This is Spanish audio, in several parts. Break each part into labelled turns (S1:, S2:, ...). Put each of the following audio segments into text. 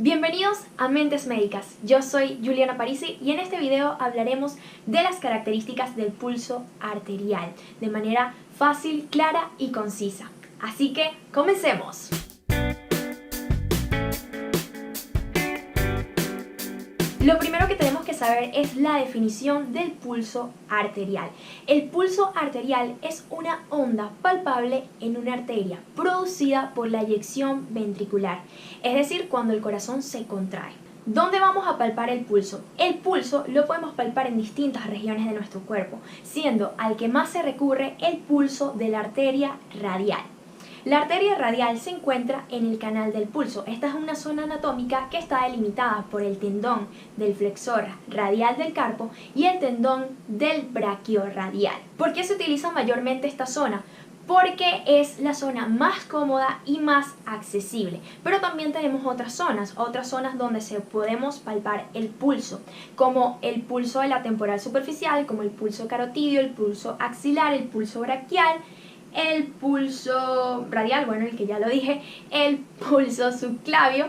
S1: Bienvenidos a Mentes Médicas, yo soy Juliana Parisi y en este video hablaremos de las características del pulso arterial de manera fácil, clara y concisa. Así que comencemos. Lo primero que tenemos que saber es la definición del pulso arterial. El pulso arterial es una onda palpable en una arteria producida por la eyección ventricular, es decir, cuando el corazón se contrae. ¿Dónde vamos a palpar el pulso? El pulso lo podemos palpar en distintas regiones de nuestro cuerpo, siendo al que más se recurre el pulso de la arteria radial. La arteria radial se encuentra en el canal del pulso. Esta es una zona anatómica que está delimitada por el tendón del flexor radial del carpo y el tendón del braquiorradial. ¿Por qué se utiliza mayormente esta zona? Porque es la zona más cómoda y más accesible. Pero también tenemos otras zonas donde podemos palpar el pulso, como el pulso de la temporal superficial, como el pulso carotidio, el pulso axilar, el pulso braquial, el pulso radial, bueno, el que ya lo dije, el pulso subclavio,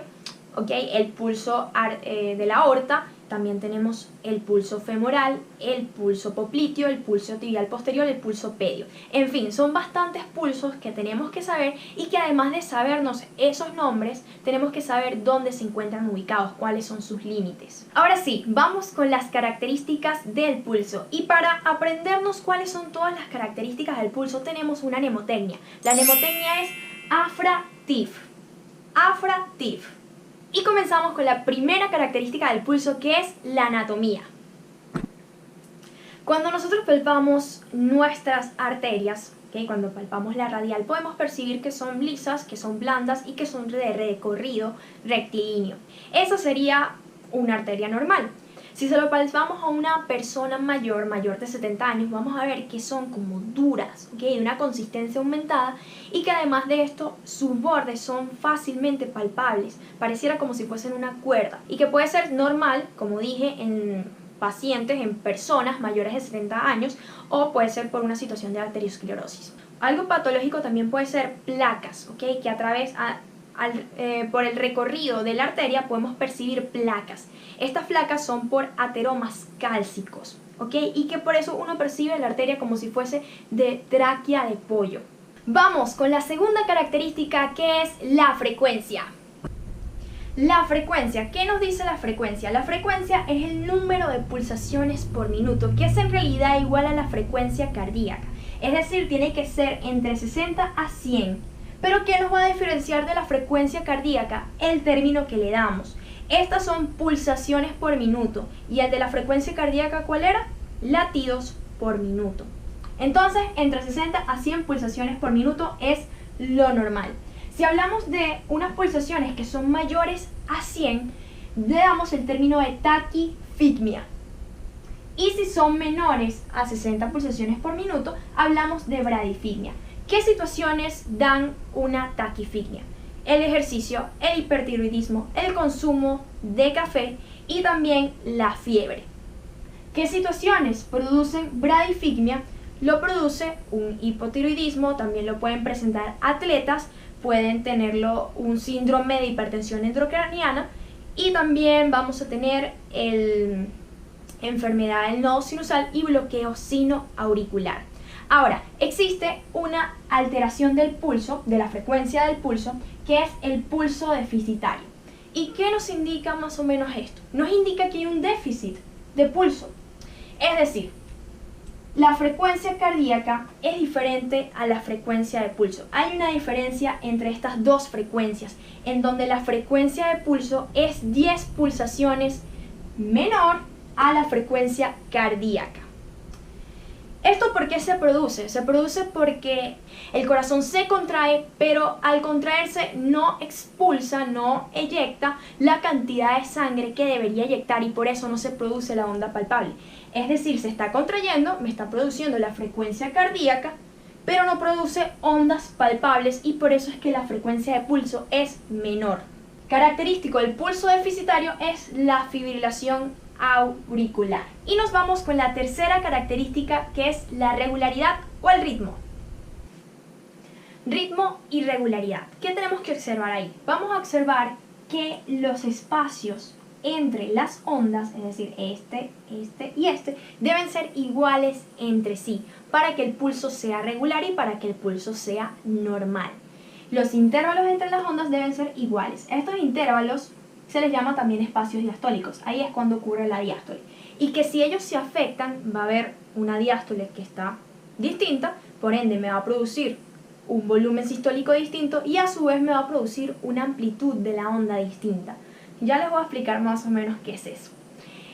S1: el pulso de la aorta. También tenemos el pulso femoral, el pulso popliteo, el pulso tibial posterior, el pulso pedio. En fin, son bastantes pulsos que tenemos que saber y que además de sabernos esos nombres, tenemos que saber dónde se encuentran ubicados, cuáles son sus límites. Ahora sí, vamos con las características del pulso. Y para aprendernos cuáles son todas las características del pulso, tenemos una mnemotecnia. La mnemotecnia es AFRA-TIF. AFRA-TIF. Y comenzamos con la primera característica del pulso, que es la anatomía. Cuando nosotros palpamos nuestras arterias, cuando palpamos la radial, podemos percibir que son lisas, que son blandas y que son de recorrido rectilíneo. Eso sería una arteria normal. Si se lo palpamos a una persona mayor de 70 años, vamos a ver que son como duras, de una consistencia aumentada y que además de esto, sus bordes son fácilmente palpables, pareciera como si fuesen una cuerda y que puede ser normal, como dije, en pacientes, en personas mayores de 70 años o puede ser por una situación de arteriosclerosis. Algo patológico también puede ser placas, que a través por el recorrido de la arteria podemos percibir placas. Estas placas son por ateromas cálcicos, y que por eso uno percibe la arteria como si fuese de tráquea de pollo. Vamos con la segunda característica, que es la frecuencia. La frecuencia, ¿qué nos dice la frecuencia? La frecuencia es el número de pulsaciones por minuto, que es en realidad igual a la frecuencia cardíaca. Es decir, tiene que ser entre 60 a 100. Pero ¿qué nos va a diferenciar de la frecuencia cardíaca? El término que le damos. Estas son pulsaciones por minuto. ¿Y el de la frecuencia cardíaca cuál era? Latidos por minuto. Entonces, entre 60 a 100 pulsaciones por minuto es lo normal. Si hablamos de unas pulsaciones que son mayores a 100, le damos el término de taquifigmia. Y si son menores a 60 pulsaciones por minuto, hablamos de bradifigmia. ¿Qué situaciones dan una taquifigmia? El ejercicio, el hipertiroidismo, el consumo de café y también la fiebre. ¿Qué situaciones producen bradifigmia? Lo produce un hipotiroidismo, también lo pueden presentar atletas, pueden tenerlo un síndrome de hipertensión intracraniana y también vamos a tener enfermedad del nodo sinusal y bloqueo sinoauricular. Ahora, existe una alteración del pulso, de la frecuencia del pulso, que es el pulso deficitario. ¿Y qué nos indica más o menos esto? Nos indica que hay un déficit de pulso. Es decir, la frecuencia cardíaca es diferente a la frecuencia de pulso. Hay una diferencia entre estas dos frecuencias, en donde la frecuencia de pulso es 10 pulsaciones menor a la frecuencia cardíaca. ¿Esto por qué se produce? Se produce porque el corazón se contrae, pero al contraerse no expulsa, no eyecta la cantidad de sangre que debería eyectar y por eso no se produce la onda palpable. Es decir, se está contrayendo, me está produciendo la frecuencia cardíaca, pero no produce ondas palpables y por eso es que la frecuencia de pulso es menor. Característico del pulso deficitario es la fibrilación auricular. Y nos vamos con la tercera característica, que es la regularidad o el ritmo. Ritmo y regularidad. ¿Qué tenemos que observar ahí? Vamos a observar que los espacios entre las ondas, es decir, este y este, deben ser iguales entre sí para que el pulso sea regular y para que el pulso sea normal. Los intervalos entre las ondas deben ser iguales. Estos intervalos se les llama también espacios diastólicos. Ahí es cuando ocurre la diástole. Y que si ellos se afectan, va a haber una diástole que está distinta, por ende me va a producir un volumen sistólico distinto y a su vez me va a producir una amplitud de la onda distinta. Ya les voy a explicar más o menos qué es eso.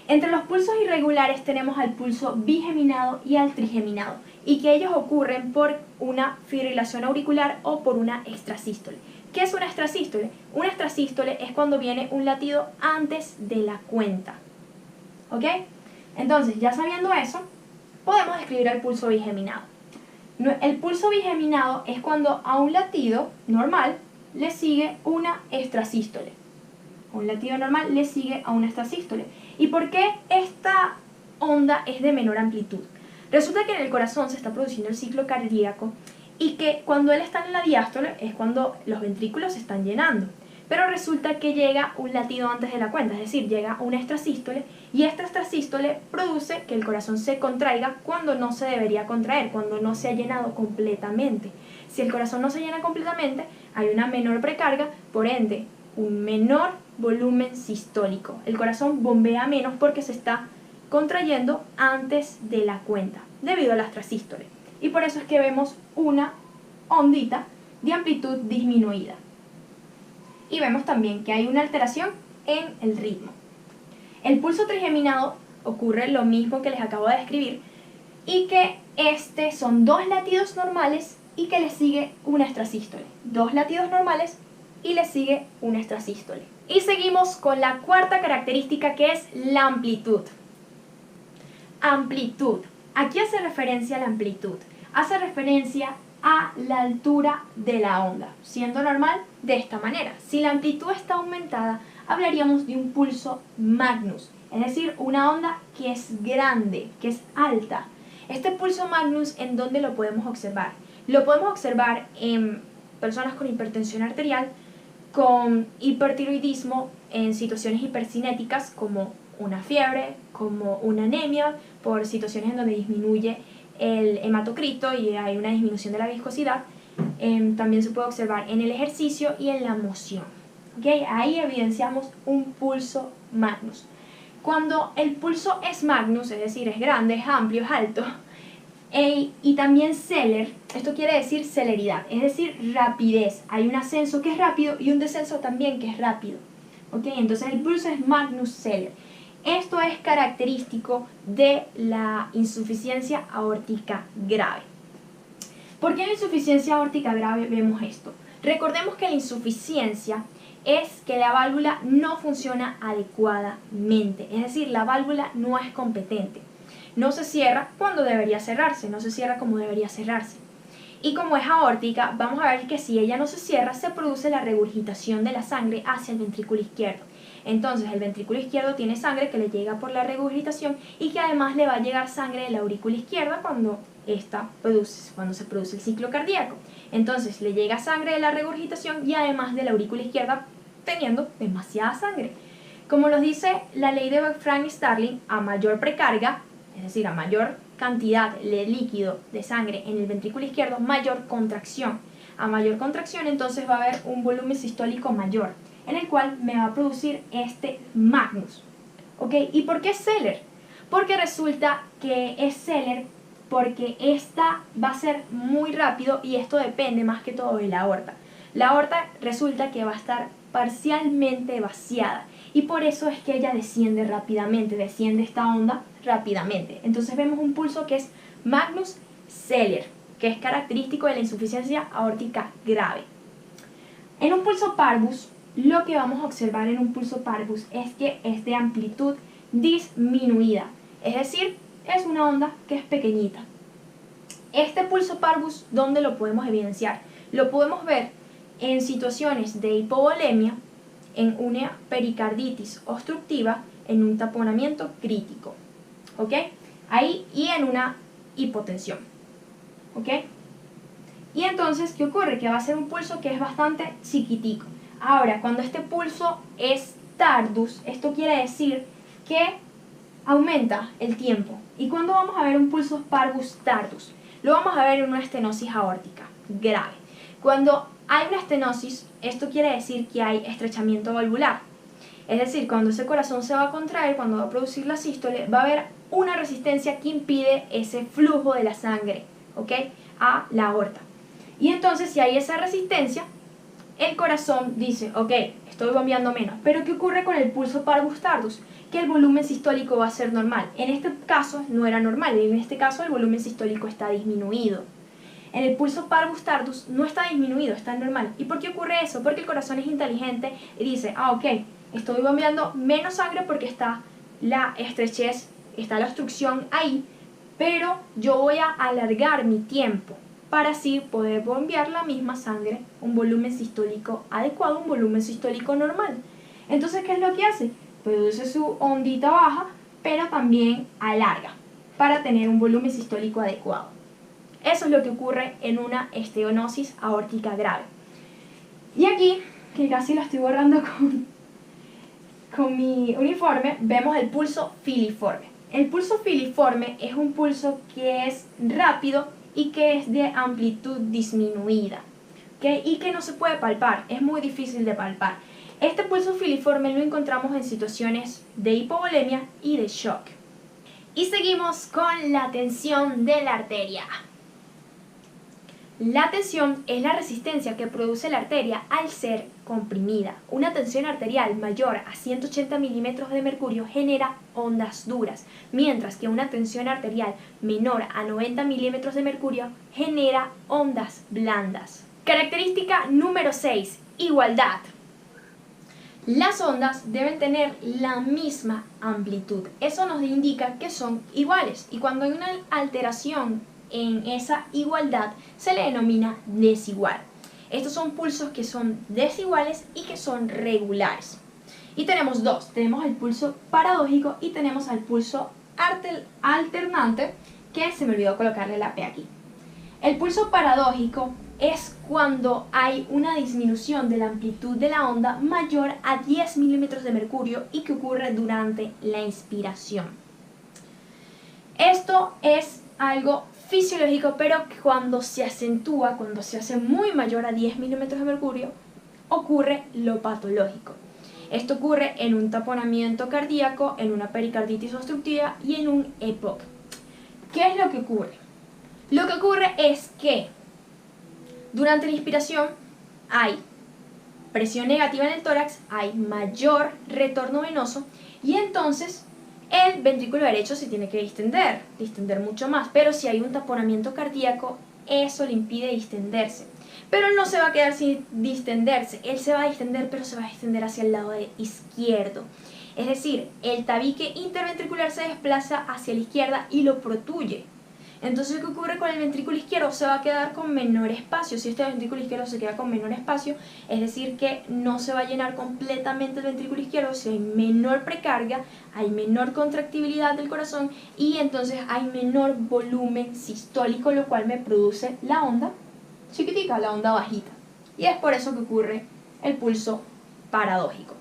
S1: Entre los pulsos irregulares tenemos al pulso bigeminado y al trigeminado, y que ellos ocurren por una fibrilación auricular o por una extrasístole. ¿Qué es una extrasístole? Una extrasístole es cuando viene un latido antes de la cuenta. ¿Ok? Entonces, ya sabiendo eso, podemos describir el pulso bigeminado. El pulso bigeminado es cuando a un latido normal le sigue una extrasístole. Un latido normal le sigue a una extrasístole. ¿Y por qué esta onda es de menor amplitud? Resulta que en el corazón se está produciendo el ciclo cardíaco y que cuando él está en la diástole es cuando los ventrículos se están llenando. Pero resulta que llega un latido antes de la cuenta, es decir, llega una extrasístole y esta extrasístole produce que el corazón se contraiga cuando no se debería contraer, cuando no se ha llenado completamente. Si el corazón no se llena completamente, hay una menor precarga, por ende, un menor volumen sistólico. El corazón bombea menos porque se está contrayendo antes de la cuenta, debido a la extrasístole. Y por eso es que vemos una ondita de amplitud disminuida. Y vemos también que hay una alteración en el ritmo. El pulso trigeminado ocurre lo mismo que les acabo de describir y que son dos latidos normales y que le sigue una extrasístole. Dos latidos normales y le sigue una extrasístole. Y seguimos con la cuarta característica, que es la amplitud. Amplitud. Aquí hace referencia a la amplitud. Hace referencia a la altura de la onda, siendo normal de esta manera. Si la amplitud está aumentada, hablaríamos de un pulso magnus, es decir, una onda que es grande, que es alta. Este pulso magnus, ¿en dónde lo podemos observar? Lo podemos observar en personas con hipertensión arterial, con hipertiroidismo, en situaciones hipercinéticas como una fiebre, como una anemia, por situaciones en donde disminuye el hematocrito y hay una disminución de la viscosidad. También se puede observar en el ejercicio y en la moción. ¿Okay? Ahí evidenciamos un pulso magnus. Cuando el pulso es magnus, es decir, es grande, es amplio, es alto, y también celer, esto quiere decir celeridad, es decir, rapidez. Hay un ascenso que es rápido y un descenso también que es rápido. ¿Okay? Entonces el pulso es magnus celer. Esto es característico de la insuficiencia aórtica grave. ¿Por qué en la insuficiencia aórtica grave vemos esto? Recordemos que la insuficiencia es que la válvula no funciona adecuadamente, es decir, la válvula no es competente. No se cierra cuando debería cerrarse, no se cierra como debería cerrarse. Y como es aórtica, vamos a ver que si ella no se cierra, se produce la regurgitación de la sangre hacia el ventrículo izquierdo. Entonces el ventrículo izquierdo tiene sangre que le llega por la regurgitación y que además le va a llegar sangre de la aurícula izquierda cuando se produce el ciclo cardíaco. Entonces le llega sangre de la regurgitación y además de la aurícula izquierda teniendo demasiada sangre. Como nos dice la ley de Frank-Starling, a mayor precarga, es decir, a mayor cantidad de líquido de sangre en el ventrículo izquierdo, mayor contracción. A mayor contracción entonces va a haber un volumen sistólico mayor, en el cual me va a producir este magnus. ¿Ok? ¿Y por qué celer? Porque resulta que es celer porque esta va a ser muy rápido y esto depende más que todo de la aorta. La aorta resulta que va a estar parcialmente vaciada y por eso es que ella desciende rápidamente, desciende esta onda rápidamente. Entonces vemos un pulso que es magnus celer, que es característico de la insuficiencia aórtica grave. En un pulso parvus, lo que vamos a observar en un pulso parvus es que es de amplitud disminuida, es decir, es una onda que es pequeñita. Este pulso parvus, ¿dónde lo podemos evidenciar? Lo podemos ver en situaciones de hipovolemia, en una pericarditis obstructiva, en un taponamiento crítico, ¿ok? Ahí, y en una hipotensión, ¿ok? Y entonces, ¿qué ocurre? Que va a ser un pulso que es bastante chiquitico. Ahora, cuando este pulso es tardus, esto quiere decir que aumenta el tiempo. ¿Y cuándo vamos a ver un pulso parvus tardus? Lo vamos a ver en una estenosis aórtica grave. Cuando hay una estenosis, esto quiere decir que hay estrechamiento valvular. Es decir, cuando ese corazón se va a contraer, cuando va a producir la sístole, va a haber una resistencia que impide ese flujo de la sangre, ¿ok?, a la aorta. Y entonces, si hay esa resistencia, el corazón dice, ok, estoy bombeando menos. Pero ¿qué ocurre con el pulso parvus tardus? Que el volumen sistólico va a ser normal. En este caso no era normal, en este caso el volumen sistólico está disminuido. En el pulso parvus tardus no está disminuido, está normal. ¿Y por qué ocurre eso? Porque el corazón es inteligente y dice, ok, estoy bombeando menos sangre porque está la estrechez, está la obstrucción ahí, pero yo voy a alargar mi tiempo para así poder bombear la misma sangre, un volumen sistólico adecuado, un volumen sistólico normal. Entonces, ¿qué es lo que hace? Produce su ondita baja, pero también alarga para tener un volumen sistólico adecuado. Eso es lo que ocurre en una estenosis aórtica grave. Y aquí, que casi lo estoy borrando con mi uniforme, vemos el pulso filiforme. El pulso filiforme es un pulso que es rápido y que es de amplitud disminuida, ¿okay?, y que no se puede palpar, es muy difícil de palpar. Este pulso filiforme lo encontramos en situaciones de hipovolemia y de shock. Y seguimos con la tensión de la arteria. La tensión es la resistencia que produce la arteria al ser comprimida. Una tensión arterial mayor a 180 milímetros de mercurio genera ondas duras, mientras que una tensión arterial menor a 90 milímetros de mercurio genera ondas blandas. Característica número 6. Igualdad. Las ondas deben tener la misma amplitud. Eso nos indica que son iguales. Y cuando hay una alteración en esa igualdad, se le denomina desigual. Estos son pulsos que son desiguales y que son regulares. Y tenemos dos. Tenemos el pulso paradójico y tenemos el pulso alternante, que se me olvidó colocarle la P aquí. El pulso paradójico es cuando hay una disminución de la amplitud de la onda mayor a 10 milímetros de mercurio y que ocurre durante la inspiración. Esto es algo fisiológico, pero cuando se acentúa, cuando se hace muy mayor a 10 milímetros de mercurio, ocurre lo patológico. Esto ocurre en un taponamiento cardíaco, en una pericarditis obstructiva y en un EPOC. ¿Qué es lo que ocurre? Lo que ocurre es que durante la inspiración hay presión negativa en el tórax, hay mayor retorno venoso y entonces el ventrículo derecho se tiene que distender mucho más, pero si hay un taponamiento cardíaco, eso le impide distenderse. Pero él no se va a quedar sin distenderse, él se va a distender, pero se va a distender hacia el lado izquierdo. Es decir, el tabique interventricular se desplaza hacia la izquierda y lo protuye. Entonces, ¿qué ocurre con el ventrículo izquierdo? Se va a quedar con menor espacio. Si este ventrículo izquierdo se queda con menor espacio, es decir que no se va a llenar completamente el ventrículo izquierdo. Si hay menor precarga, hay menor contractibilidad del corazón y entonces hay menor volumen sistólico, lo cual me produce la onda chiquitica, la onda bajita. Y es por eso que ocurre el pulso paradójico.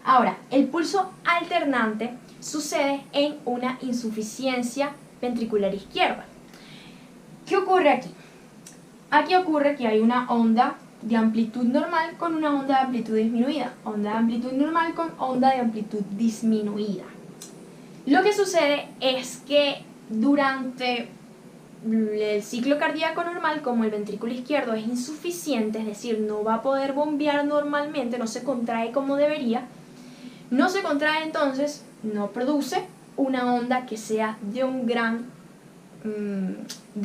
S1: Ahora, el pulso alternante sucede en una insuficiencia ventricular izquierda. ¿Qué ocurre aquí? Aquí ocurre que hay una onda de amplitud normal con una onda de amplitud disminuida. Onda de amplitud normal con onda de amplitud disminuida. Lo que sucede es que durante el ciclo cardíaco normal, como el ventrículo izquierdo es insuficiente, es decir, no va a poder bombear normalmente, no se contrae como debería, no se contrae entonces, no produce una onda que sea de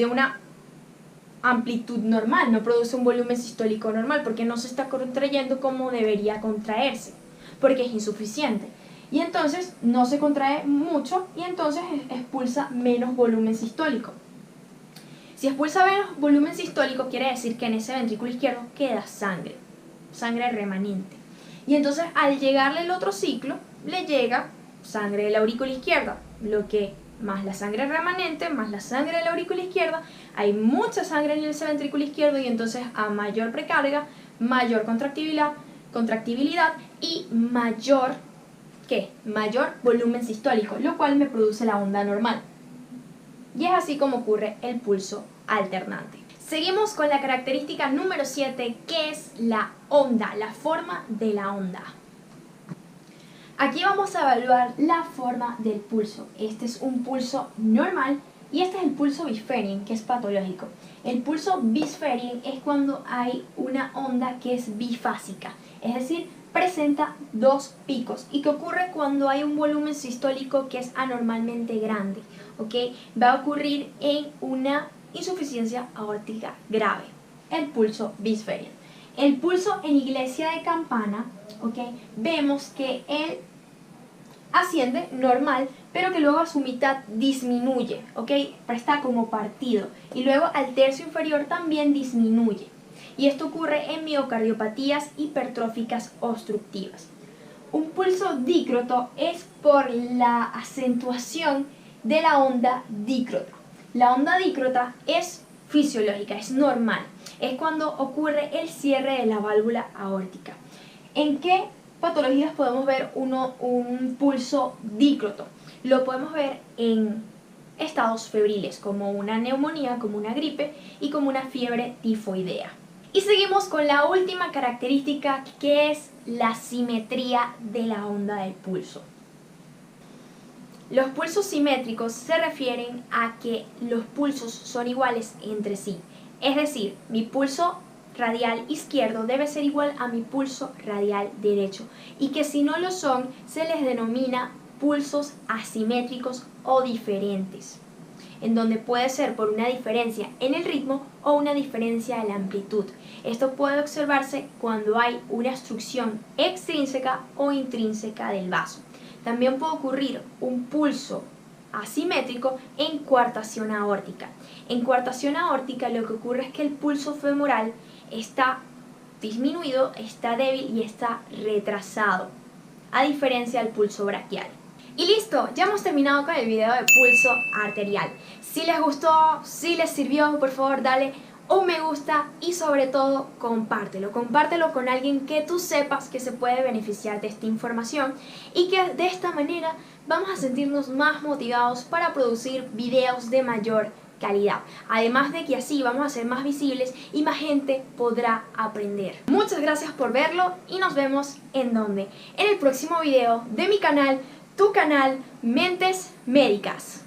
S1: una amplitud normal, no produce un volumen sistólico normal porque no se está contrayendo como debería contraerse, porque es insuficiente. Y entonces no se contrae mucho y entonces expulsa menos volumen sistólico. Si expulsa menos volumen sistólico, quiere decir que en ese ventrículo izquierdo queda sangre remanente. Y entonces al llegarle el otro ciclo, le llega sangre de la aurícula izquierda, lo que más la sangre remanente, más la sangre de la aurícula izquierda, hay mucha sangre en ese ventrículo izquierdo y entonces a mayor precarga, mayor contractibilidad, contractibilidad y mayor volumen sistólico, lo cual me produce la onda normal. Y es así como ocurre el pulso alternante. Seguimos con la característica número 7, que es la onda, la forma de la onda. Aquí vamos a evaluar la forma del pulso. Este es un pulso normal y este es el pulso Bisferian, que es patológico. El pulso Bisferian es cuando hay una onda que es bifásica, es decir, presenta dos picos y que ocurre cuando hay un volumen sistólico que es anormalmente grande, ¿ok? Va a ocurrir en una insuficiencia aórtica grave, el pulso Bisferian. El pulso en iglesia de campana, ¿ok? Vemos que él asciende normal, pero que luego a su mitad disminuye, ¿ok? Está como partido y luego al tercio inferior también disminuye. Y esto ocurre en miocardiopatías hipertróficas obstructivas. Un pulso dícroto es por la acentuación de la onda dícrota. La onda dícrota es fisiológica, es normal. Es cuando ocurre el cierre de la válvula aórtica. ¿En qué patologías podemos ver un pulso dícroto? Lo podemos ver en estados febriles, como una neumonía, como una gripe y como una fiebre tifoidea. Y seguimos con la última característica, que es la simetría de la onda del pulso. Los pulsos simétricos se refieren a que los pulsos son iguales entre sí. Es decir, mi pulso radial izquierdo debe ser igual a mi pulso radial derecho. Y que si no lo son, se les denomina pulsos asimétricos o diferentes, en donde puede ser por una diferencia en el ritmo o una diferencia en la amplitud. Esto puede observarse cuando hay una obstrucción extrínseca o intrínseca del vaso. También puede ocurrir un pulso asimétrico en coartación aórtica. En coartación aórtica lo que ocurre es que el pulso femoral está disminuido, está débil y está retrasado, a diferencia del pulso braquial. Y listo, ya hemos terminado con el video de pulso arterial. Si les gustó, si les sirvió, por favor dale un me gusta y sobre todo compártelo. Compártelo con alguien que tú sepas que se puede beneficiar de esta información y que de esta manera vamos a sentirnos más motivados para producir videos de mayor calidad. Además de que así vamos a ser más visibles y más gente podrá aprender. Muchas gracias por verlo y nos vemos en el próximo video de mi canal, tu canal Mentes Médicas.